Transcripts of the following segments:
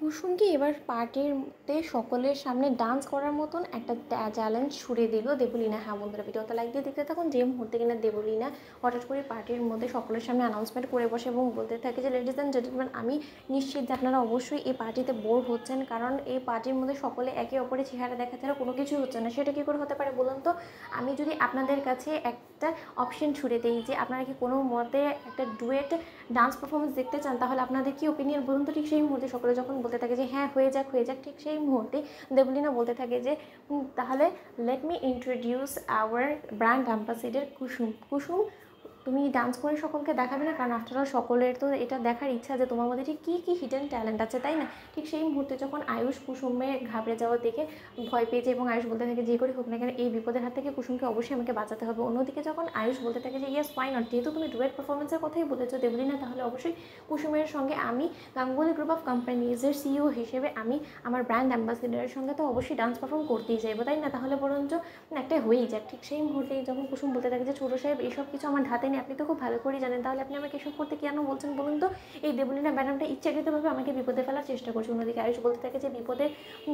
কুসুমকে এবার পার্টিতে সকলের সামনে ডান্স করার মতন একটা চ্যালেঞ্জ ছুড়ে দিল দেবলীনা। হ্যাঁ বন্ধুরা, ভিডিওটা লাইক দিয়ে দেখতে থাকুন। যে মুহূর্তে কিনা দেবলীনা হঠাৎ করে পার্টির মধ্যে সকলের সামনে অ্যানাউন্সমেন্ট করে বসে এবং বলতে থাকে যে লেডিস অ্যান্ড জেন্টলম্যান, আমি নিশ্চিত যে আপনারা অবশ্যই এই পার্টিতে বোর হচ্ছেন, কারণ এই পার্টির মধ্যে সকলে একে অপরের চেহারা দেখা ছাড়া কোনো কিছুই হচ্ছে না। সেটা কী করে হতে পারে বলুন তো? আমি যদি আপনাদের কাছে একটা অপশন ছুড়ে দিই যে আপনারা কি কোনো মতে একটা ডুয়েট ডান্স পারফরমেন্স দেখতে চান, তাহলে আপনাদের কি ওপিনিয়ন বলুন তো? ঠিক সেই মুহূর্তে সকলে যখন বলতে থাকে যে হ্যাঁ হয়ে যাক হয়ে যাক, ঠিক সেই মুহূর্তে দেবলীনা বলতে থাকে যে তাহলে let me introduce our brand ambassador Kusum. Kusum, তুমি ডান্স করে সকলকে দেখাবে না? কারণ আফটার অল সকলের তো এটা দেখার ইচ্ছা যে তোমার মধ্যে ঠিক কী কী হিডেন ট্যালেন্ট আছে, তাই না? ঠিক সেই মুহূর্তে যখন আয়ুষ কুসুমের ঘাবড়ে যাওয়া দেখে ভয় পেয়েছে এবং আয়ুষ বলতে থাকে যে করে হোক না কেন এই বিপদের হাত থেকে কুসুমকে অবশ্যই আমাকে বাঁচাতে হবে। অন্যদিকে যখন আয়ুষ বলতে থাকে যে ইয়েস ওয়াই নট, যেহেতু তুমি ডুয়েট পারফরমেন্সের কথাই বলেছো দেবলীনা, তাহলে অবশ্যই কুসুমের সঙ্গে আমি গাঙ্গুলি গ্রুপ অফ কোম্পানিজের সিইও হিসেবে আমি আমার ব্র্যান্ড অ্যাম্বাসেডারের সঙ্গে তো অবশ্যই ডান্স পারফর্ম করতেই চাইবো, তাই না? তাহলে বরঞ্চ একটা হয়েই যাক। ঠিক সেই মুহূর্তে যখন কুসুম বলতে থাকে যে ছোটো সাহেব এইসব কিছু আমার হাতে নেই, আপনি তো খুব ভালো করেই জানেন, তাহলে আপনি আমাকে এসব করতে কেন বলছেন বলুন তো? এই দেবলীনা ম্যাডামটা ইচ্ছাকৃতভাবে আমাকে বিপদে ফেলার চেষ্টা করছে। অন্যদিকে আয়ুষ বলতে থাকে যে বিপদের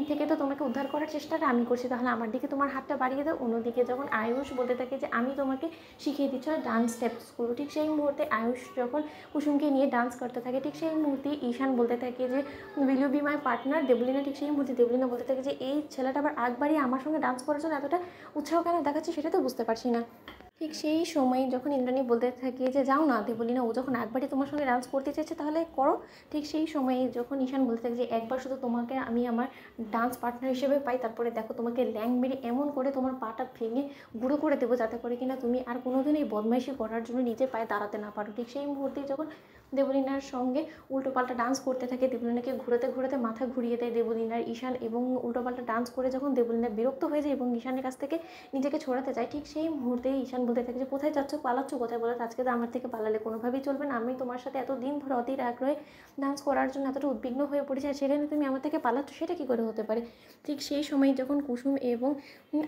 থেকে তো তোমাকে উদ্ধার করার চেষ্টাটা আমি করছি, তাহলে আমার দিকে তোমার হাতটা বাড়িয়ে দাও। অন্যদিকে যখন আয়ুষ বলতে থাকে যে আমি তোমাকে শিখিয়ে দিচ্ছি ডান্স স্টেপসগুলো, ঠিক সেই মুহূর্তে আয়ুষ যখন কুসুমকে নিয়ে ডান্স করতে থাকে, ঠিক সেই মুহূর্তে ঈশান বলতে থাকে যে will you be my partner. Debolina ঠিক সেই মুহূর্তে দেবলীনা বলতে থাকে যে এই ছেলেটা আবার আগ বাড়িয়ে আমার সঙ্গে ডান্স করার জন্য এতটা উৎসাহ কেন দেখাচ্ছে সেটা তো বুঝতে পারছি না। ঠিক সেই সময় যখন ইন্দ্রাণী বলতে থাকে যে যাও না দেবলীনা, ও যখন একবারই তোমার সঙ্গে ডান্স করতে চাইছে তাহলে করো। ঠিক সেই সময়ে যখন ঈশান বলতে থাকে যে একবার শুধু তোমাকে আমি আমার ডান্স পার্টনার হিসেবে পাই, তারপরে দেখো তোমাকে ল্যাং মেরে এমন করে তোমার পাটা ভেঙে গুঁড়ো করে দেবো যাতে করে কিনা তুমি আর কোনোদিন এই বদমাইশি করার জন্য নিজের পায়ে দাঁড়াতে না পারো। ঠিক সেই মুহূর্তেই যখন দেবলীনার সঙ্গে উল্টোপাল্টা ডান্স করতে থাকে, দেবলীনাকে ঘুরাতে ঘুরাতে মাথা ঘুরিয়ে দেয় দেবলীনার ঈশান, এবং উল্টোপাল্টা ডান্স করে যখন দেবলীনা বিরক্ত হয়ে যায় এবং ঈশানের কাছ থেকে নিজেকে ছড়াতে চায়, ঠিক সেই মুহূর্তে ঈশান বলতে থাকে যে কোথায় যাচ্ছ, পালাচ্ছ কোথায়? বলে আজকে তো আমার থেকে পালালে কোনোভাবেই চলবে না, আমি তোমার সাথে এত দিন ধরে অধীর আগ্রহে ডান্স করার জন্য এতটা উদ্বিগ্ন হয়ে পড়েছি, আর সেখানে তুমি আমার থেকে পালাচ্ছ, সেটা কী করে হতে পারে? ঠিক সেই সময় যখন কুসুম এবং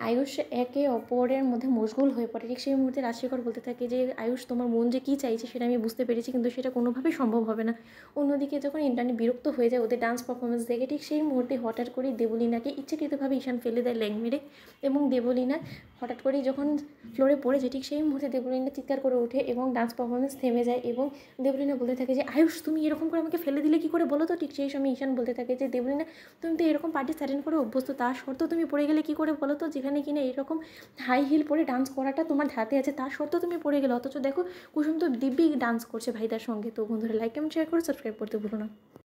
আয়ুষ একে অপরের মধ্যে মশগুল হয়ে পড়ে, ঠিক সেই মুহূর্তে রাজশেখর বলতে থাকে যে আয়ুষ, তোমার মন যে কী চাইছে সেটা আমি বুঝতে পেরেছি, কিন্তু সেটা কোনোভাবেই সম্ভব হবে না। অন্যদিকে যখন ইন্দ্রাণী বিরক্ত হয়ে যায় ওদের ডান্স পারফরমেন্স দেখে, ঠিক সেই মুহূর্তে হঠাৎ করে দেবলীনাকে ইচ্ছাকৃতভাবে ঈশান ফেলে দেয় ল্যাং মেরে, এবং দেবলীনা হঠাৎ করেই যখন ফ্লোরে পড়েছে, ঠিক সেই মুহূর্তে দেবলীনা চিৎকার করে ওঠে এবং ডান্স পারফরমেন্স থেমে যায়, এবং দেবলীনা বলতে থাকে যে আয়ুষ, তুমি এরকম করে আমাকে ফেলে দিলে কী করে বলো তো? ঠিক সেই সময় ঈশান বলতে থাকে যে দেবলীনা, তুমি তো এরকম পার্টি স্যাটেন্ড করে অভ্যস্ত, তার সত্ত্বেও তুমি পড়ে গেলে কী করে বলো তো? যেখানে কিনা এরকম হাই হিল পরে ডান্স করাটা তোমার হাতে আছে, তার সত্ত্বেও তুমি পড়ে গেলে, অথচ দেখো কুসুম তো দিব্যি ডান্স করছে ভাইদার সঙ্গে। তো বন্ধুরা লাইক কমেন্ট শেয়ার করে সাবস্ক্রাইব করতে ভুলো না।